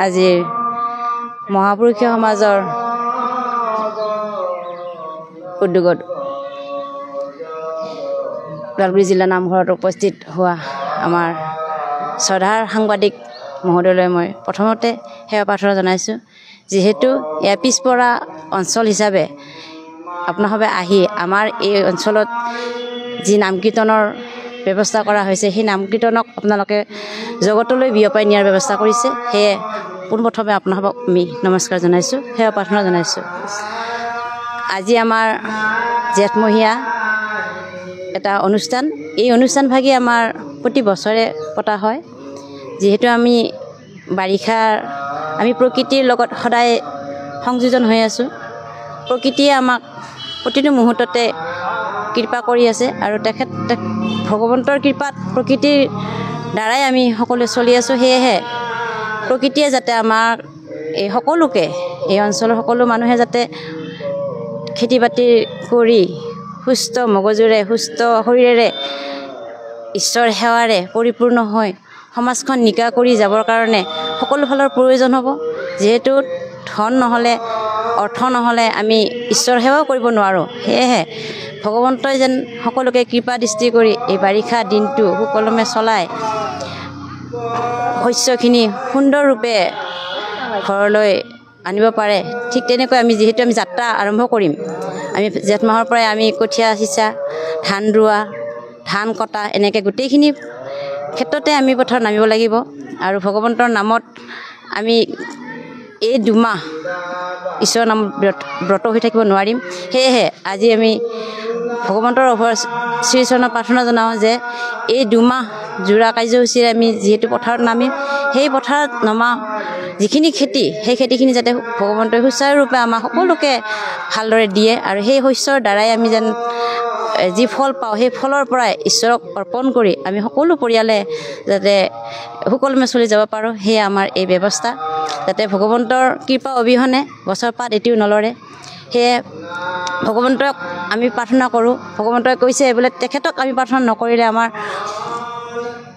আজিৰ মহাপুৰুষীয় সমাজৰ উদ্যোগত ওদালগুৰি জিলা নামঘৰত উপস্থিত হোৱা আমাৰ শ্ৰদ্ধাৰ সাংবাদিক মহোদয়লৈ মই প্ৰথমতে সেৱা প্ৰাৰ্থনা জনাইছোঁ। যিহেতু এয়া পিছপৰা অঞ্চল হিচাপে আপোনালোকে আহি আমাৰ এই অঞ্চলত যি নাম কীৰ্তনৰ ব্যৱস্থা কৰা হৈছে, সেই নাম কীৰ্তনক আপোনালোকে জগতলৈ বিয়পাই নিয়াৰ ব্যৱস্থা কৰিছে। সেয়ে পোনপ্ৰথমে আপোনালোকক আমি নমস্কাৰ জনাইছোঁ, সেৱা প্ৰাৰ্থনা জনাইছোঁ। আজি আমাৰ জেঠমহীয়া এটা অনুষ্ঠান। এই অনুষ্ঠানভাগি আমাৰ প্ৰতি বছৰে পতা হয়। যিহেতু আমি বাৰিষাৰ আমি প্ৰকৃতিৰ লগত সদায় সংযোজন হৈ আছোঁ। প্ৰকৃতিয়ে আমাক প্ৰতিটো মুহূৰ্ততে কৃপা কৰি আছে আৰু ভগৱন্তৰ কৃপাত প্ৰকৃতিৰ দ্বাৰাই আমি সকলোৱে চলি আছোঁ। সেয়েহে প্ৰকৃতিয়ে যাতে আমাৰ এই সকলোকে, এই অঞ্চলৰ সকলো মানুহে যাতে খেতি বাতি কৰি সুস্থ মগজুৰে, সুস্থ শৰীৰেৰে, ঈশ্বৰ সেৱাৰে পৰিপূৰ্ণ হৈ সমাজখন নিকা কৰি যাবৰ কাৰণে সকলো ফালৰ প্ৰয়োজন হ'ব। যিহেতু ধন নহ'লে, অৰ্থ নহ'লে আমি ঈশ্বৰ সেৱাও কৰিব নোৱাৰোঁ। সেয়েহে ভগৱন্তই যেন সকলোকে কৃপা দৃষ্টি কৰি এই বাৰিষা দিনটো সুকলমে চলাই শস্যখিনি সুন্দৰৰূপে ঘৰলৈ আনিব পাৰে। ঠিক তেনেকৈ যিহেতু আমি যাত্ৰা আৰম্ভ কৰিম, আমি জেঠ মাহৰ পৰাই আমি কঠীয়া সিঁচা, ধান ৰোৱা, ধান কটা, এনেকৈ গোটেইখিনি ক্ষেত্ৰতে আমি পথাৰত নামিব লাগিব। আৰু ভগৱন্তৰ নামত আমি এই দুমাহ ঈশ্বৰৰ নামত ব্ৰত হৈ থাকিব নোৱাৰিম। সেয়েহে আজি আমি ভগৱন্তৰ শ্ৰীচৰণত প্ৰাৰ্থনা জনাওঁ যে এই দুমাহ জোৰা কাৰ্যসূচীৰে আমি যিহেতু পথাৰত নামিম, সেই পথাৰত নমা যিখিনি খেতি, সেই খেতিখিনি যাতে ভগৱন্তই সুচাৰুৰূপে আমাক সকলোকে ভালদৰে দিয়ে আৰু সেই শস্যৰ দ্বাৰাই আমি যেন যি ফল পাওঁ, সেই ফলৰ পৰাই ঈশ্বৰক অৰ্পণ কৰি আমি সকলো পৰিয়ালে যাতে সুকলমে চলি যাব পাৰোঁ। সেয়ে আমাৰ এই ব্যৱস্থা, যাতে ভগৱন্তৰ কৃপা অবিহনে গছৰ পাত এটিও নলৰে। সেয়ে ভগৱন্তক আমি প্ৰাৰ্থনা কৰোঁ। ভগৱন্তই কৈছে বোলে তেখেতক আমি প্ৰাৰ্থনা নকৰিলে আমাৰ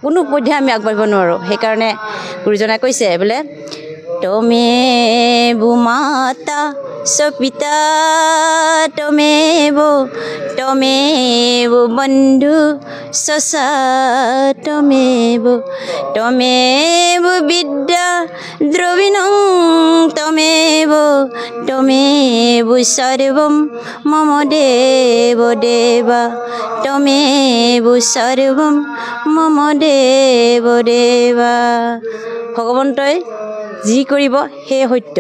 কোনো পধ্যে আমি আগবাঢ়িব নোৱাৰোঁ। সেইকাৰণে গুৰুজনাই কৈছে বোলে তমেব মাতা স পিতা তমেব বন্ধু সসা তমেব বিদ্যা দ্রবিণং তমেব সর্বম মম দেব দেবা তমেব সর্বম মম দেব দেবা। ভগৱন্তই যি কৰিব সেই সত্য।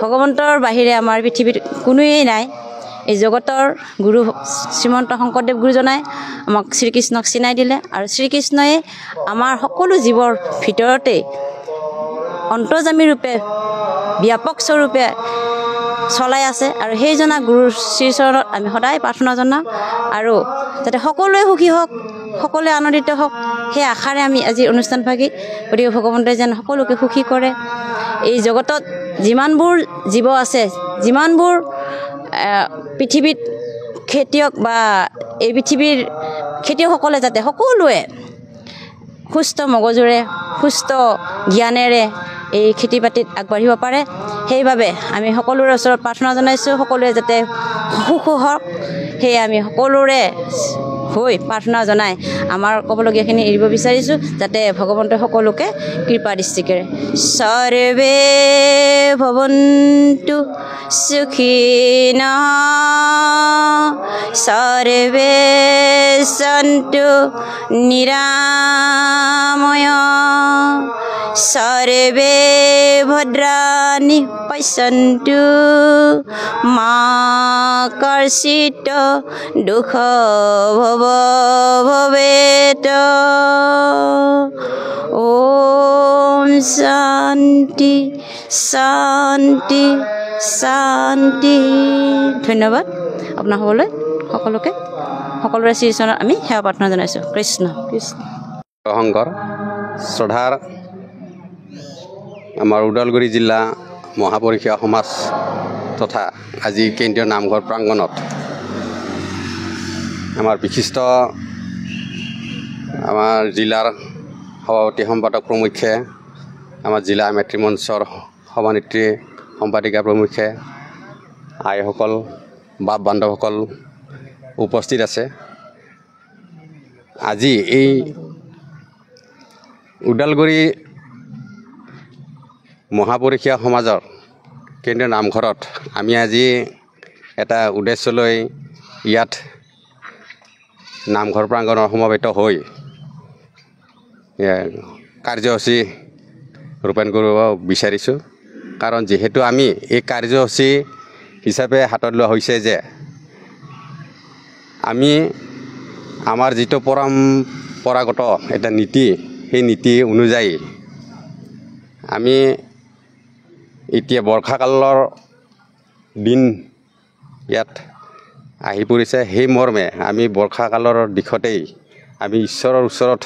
ভগৱন্তৰ বাহিৰে আমাৰ পৃথিৱীত কোনোৱেই নাই। এই জগতৰ গুৰু শ্ৰীমন্ত শংকৰদেৱ গুৰুজনাই আমাক শ্ৰীকৃষ্ণক চিনাই দিলে আৰু শ্ৰীকৃষ্ণই আমাৰ সকলো জীৱৰ ভিতৰতে অন্তৰ্যামী ৰূপে, ব্যাপক স্বৰূপে চলাই আছে। আৰু সেইজনা গুৰুৰ শ্ৰীচৰণত আমি সদায় প্ৰাৰ্থনা জনাওঁ আৰু যাতে সকলোৱে সুখী হওক, সকলোৱে আনন্দিত হওক, সেই আশাৰে আমি আজি অনুষ্ঠানভাগি। গতিকে ভগৱন্তই যেন সকলোকে সুখী কৰে। এই জগতত যিমানবোৰ জীৱ আছে, যিমানবোৰ পৃথিৱীত খেতিয়ক বা এই পৃথিৱীৰ খেতিয়কসকলে যাতে সকলোৱে সুস্থ মগজুৰে, সুস্থ জ্ঞানেৰে এই খেতি বাতিত আগবাঢ়িব পাৰে। সেইবাবে আমি সকলোৰে ওচৰত প্ৰাৰ্থনা জনাইছোঁ, সকলোৱে যাতে সুখ হওক। সেয়ে আমি সকলোৰে হৈ প্ৰাৰ্থনা জনাই আমাৰ ক'বলগীয়াখিনি এৰিব বিচাৰিছোঁ, যাতে ভগৱন্তই সকলোকে কৃপা দৃষ্টি কৰে। সৰ্বে ভৱন্তু সুখিনঃ সৰ্বে সন্তু নিৰাময়াঃ সৰ্বে ভদ্ৰাণি পশ্যন্তু মা কৰ্ষিত দুঃখ ভবেত। ওম শান্তি শান্তি শান্তি। ধন্যবাদ আপোনাৰ সকলোকে সকলোৰে শ্ৰীচৰণত আমি সেৱা প্ৰাৰ্থনা জনাইছোঁ। কৃষ্ণ কৃষ্ণ। শংকৰ শ্ৰদ্ধাৰ আমাৰ ওদালগুৰি জিলা মহাপুৰুষীয় সমাজ তথা আজি কেন্দ্ৰীয় নামঘৰ প্ৰাংগণত আমাৰ বিশিষ্ট আমাৰ জিলাৰ সভাপতি সম্পাদক প্ৰমুখ্যে আমাৰ জিলা মাতৃমঞ্চৰ সভানেত্ৰী সম্পাদিকা প্ৰমুখ্যে আইসকল বাপ বান্ধৱসকল উপস্থিত আছে। আজি এই ওদালগুৰি মহাপুৰুষীয়া সমাজৰ কেন্দ্ৰীয় নামঘৰত আমি আজি এটা উদ্দেশ্য লৈ ইয়াত নামঘৰ প্ৰাংগণত সমবেত হৈ কাৰ্যসূচী ৰূপায়ণ কৰিব বিচাৰিছোঁ। কাৰণ যিহেতু আমি এই কাৰ্যসূচী হিচাপে হাতত লোৱা হৈছে যে আমি আমাৰ যিটো পৰম্পৰাগত এটা নীতি, সেই নীতি অনুযায়ী আমি এতিয়া বৰ্ষাকালৰ দিন ইয়াত আহি পৰিছে। সেই মৰ্মে আমি বৰ্ষাকালৰ দিশতেই আমি ঈশ্বৰৰ ওচৰত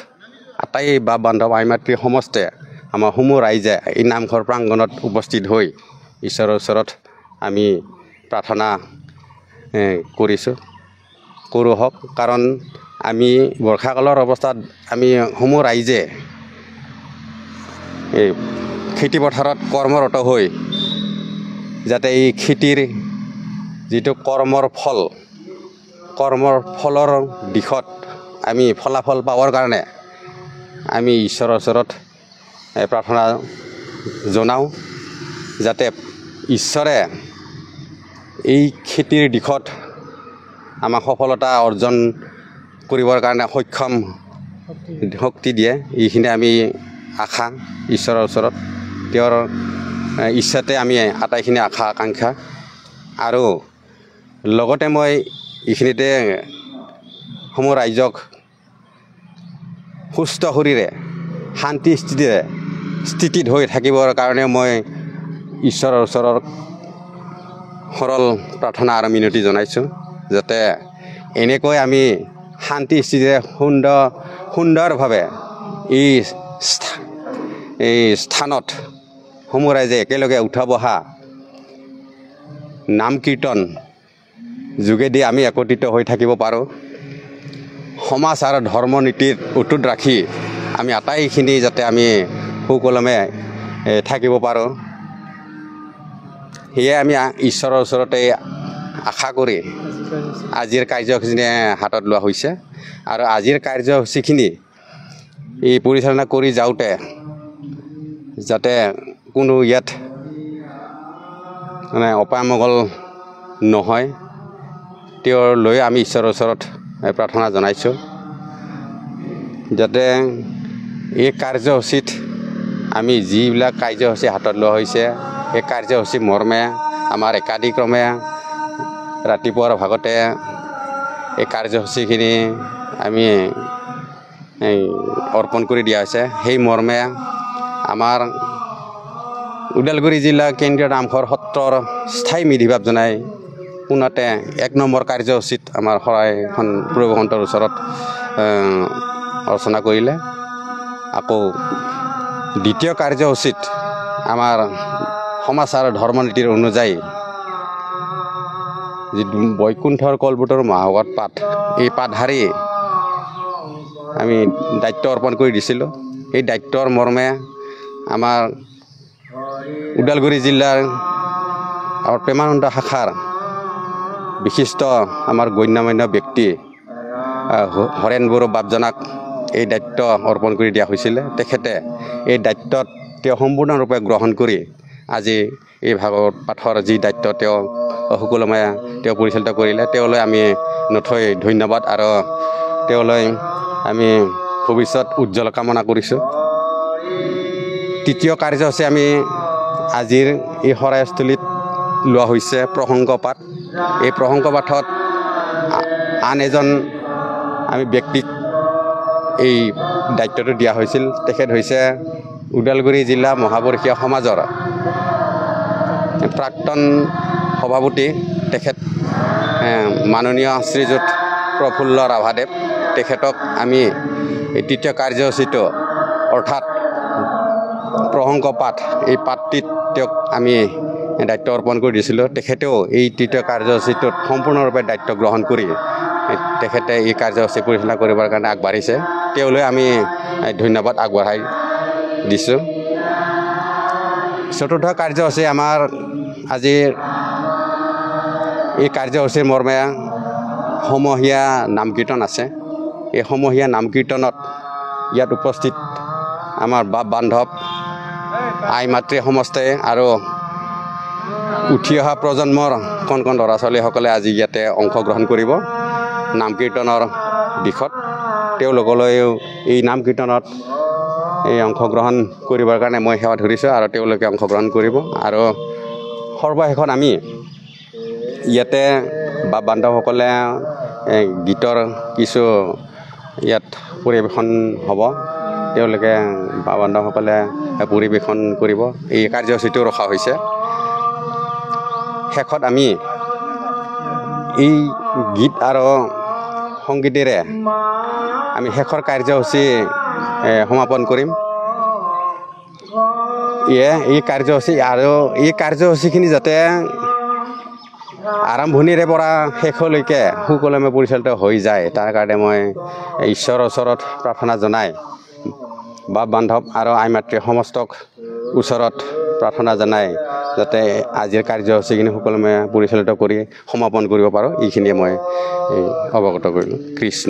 আটাই বাপ বান্ধৱ আই মাতৃ সমস্তে আমাৰ সমূহ ৰাইজে এই নামঘৰ প্ৰাংগণত উপস্থিত হৈ ঈশ্বৰৰ ওচৰত আমি প্ৰাৰ্থনা কৰোঁ হওক। কাৰণ আমি বৰ্ষাকালৰ অৱস্থাত আমি সমূহ ৰাইজে এই খেতিপথাৰত কৰ্মৰত হৈ যাতে এই খেতিৰ যিটো কৰ্মৰ ফলৰ দিশত আমি ফলাফল পাবৰ কাৰণে আমি ঈশ্বৰৰ ওচৰত প্ৰাৰ্থনা জনাওঁ, যাতে ঈশ্বৰে এই খেতিৰ দিশত আমাক সফলতা অৰ্জন কৰিবৰ কাৰণে সক্ষম শক্তি দিয়ে। এইখিনি আমি আশা ঈশ্বৰৰ ওচৰত, তেওঁৰ ইচ্ছাতে আমি আটাইখিনি আশা আকাংক্ষা। আৰু লগতে মই এইখিনিতে সমূহ ৰাইজক সুস্থ শৰীৰে শান্তি স্থিতিত হৈ থাকিবৰ কাৰণে মই ঈশ্বৰৰ ওচৰত সৰল প্ৰাৰ্থনা আৰু মিনতি জনাইছোঁ, যাতে এনেকৈ আমি শান্তি স্থিতিৰে সুন্দৰভাৱে এই স্থানত সমূহ ৰাইজে একেলগে উঠা বহা নাম কীৰ্তন যোগেদি আমি একত্ৰিত হৈ থাকিব পাৰোঁ। সমাজ আৰু ধৰ্ম নীতিত অটুট ৰাখি আমি আটাইখিনি যাতে আমি সুকলমে থাকিব পাৰোঁ, সেয়ে আমি ঈশ্বৰৰ ওচৰতে আশা কৰি আজিৰ কাৰ্যসূচী হাতত লোৱা হৈছে। আৰু আজিৰ কাৰ্যসূচীখিনি এই পৰিচালনা কৰি যাওঁতে যাতে কোনো ইয়াত মানে অপায়মংগল নহয়, তেওঁৰ লৈ আমি ঈশ্বৰৰ ওচৰত প্ৰাৰ্থনা জনাইছোঁ, যাতে এই কাৰ্যসূচীত আমি যিবিলাক কাৰ্যসূচী হাতত লোৱা হৈছে সেই কাৰ্যসূচী মৰ্মে আমাৰ একাদিক্ৰমে ৰাতিপুৱাৰ ভাগতে এই কাৰ্যসূচীখিনি আমি অৰ্পণ কৰি দিয়া হৈছে। সেই মৰ্মে আমাৰ ওদালগুৰি জিলা কেন্দ্ৰীয় নামঘৰ সত্ৰৰ স্থায়ী বিধিভাৱ জনাই পোনতে 1 নম্বৰ কাৰ্যসূচীত আমাৰ শৰাইখন প্ৰভুসন্তৰ ওচৰত অৰ্চনা কৰিলে। আকৌ দ্বিতীয় কাৰ্যসূচীত আমাৰ সমাজ আৰু ধৰ্ম নীতিৰ অনুযায়ী যিটো বৈকুণ্ঠৰ কলবোটৰ মহাভাগৱত পাঠ, এই পাঠধাৰী আমি দায়িত্ব অৰ্পণ কৰি দিছিলোঁ। এই দায়িত্বৰ মৰ্মে আমাৰ ওদালগুৰি জিলাৰ আমাৰ প্ৰেমানন্দ শাখাৰ বিশিষ্ট আমাৰ গণ্যমান্য ব্যক্তি হৰেণ বড়ো বাপজনাক এই দায়িত্ব অৰ্পণ কৰি দিয়া হৈছিলে। তেখেতে এই দায়িত্বত তেওঁ সম্পূৰ্ণৰূপে গ্ৰহণ কৰি আজি এই ভাগৱত পাঠৰ যি দায়িত্ব তেওঁ সুকলমে তেওঁ পৰিচালিত কৰিলে, তেওঁলৈ আমি নথৈ ধন্যবাদ আৰু তেওঁলৈ আমি ভৱিষ্যত উজ্জ্বল কামনা কৰিছোঁ। তৃতীয় কাৰ্যসূচী আমি আজিৰ এই শৰাইস্থলীত লোৱা হৈছে প্ৰসংগ পাঠ। এই প্ৰসংগ পাঠত আন এজন আমি ব্যক্তিক এই দায়িত্বটো দিয়া হৈছিল। তেখেত হৈছে ওদালগুৰি জিলা মহাপুৰুষীয়া সমাজৰ প্ৰাক্তন সভাপতি, তেখেত মাননীয় শ্ৰীযুত প্ৰফুল্ল ৰাভাদেৱ। তেখেতক আমি এই তৃতীয় কাৰ্যসূচীটো অৰ্থাৎ প্ৰসংগ পাঠ, এই পাঠটিত তেওঁক আমি দায়িত্ব অৰ্পণ কৰি দিছিলোঁ। তেখেতেও এই তৃতীয় কাৰ্যসূচীটোত সম্পূৰ্ণৰূপে দায়িত্ব গ্ৰহণ কৰি তেখেতে এই কাৰ্যসূচী পৰিচালনা কৰিবৰ কাৰণে আগবাঢ়িছে। তেওঁলৈ আমি ধন্যবাদ আগবঢ়াই দিছোঁ। চতুৰ্থ কাৰ্যসূচী আমাৰ আজিৰ এই কাৰ্যসূচীৰ মৰ্মে সমূহীয়া নাম কীৰ্তন আছে। এই সমূহীয়া নাম কীৰ্তনত ইয়াত উপস্থিত আমাৰ বাপ বান্ধৱ আই মাতৃ সমষ্টি আৰু উঠি অহা প্ৰজন্মৰ কণ কণ ল'ৰা ছোৱালীসকলে আজি ইয়াতে অংশগ্ৰহণ কৰিব নাম কীৰ্তনৰ দিশত। তেওঁলোকলৈও এই নাম কীৰ্তনত এই অংশগ্ৰহণ কৰিবৰ কাৰণে মই সেৱা ধৰিছোঁ আৰু তেওঁলোকে অংশগ্ৰহণ কৰিব। আৰু সৰ্বশেষত আমি ইয়াতে বাপ বান্ধৱসকলে গীতৰ কিছু ইয়াত পৰিৱেশন হ'ব। তেওঁলোকে বাপ বান্ধৱসকলে পৰিৱেশন কৰিব। এই কাৰ্যসূচীটো ৰখা হৈছে। শেষত আমি এই গীত আৰু সংগীতেৰে আমি শেষৰ কাৰ্যসূচী সমাপন কৰিম। এই কাৰ্যসূচী আৰু এই কাৰ্যসূচীখিনি যাতে আৰম্ভণিৰে পৰা শেষলৈকে সুকলমে পৰিচালিত হৈ যায়, তাৰ কাৰণে মই ঈশ্বৰৰ ওচৰত প্ৰাৰ্থনা জনাই বাপ বান্ধৱ আৰু আই মাতৃ সমস্তক ওচৰত প্ৰাৰ্থনা জনাই যাতে আজিৰ কাৰ্যসূচীখিনি সুকলমে পৰিচালিত কৰি সমাপন কৰিব পাৰোঁ, এইখিনিয়ে মই অৱগত কৰিলোঁ। কৃষ্ণ।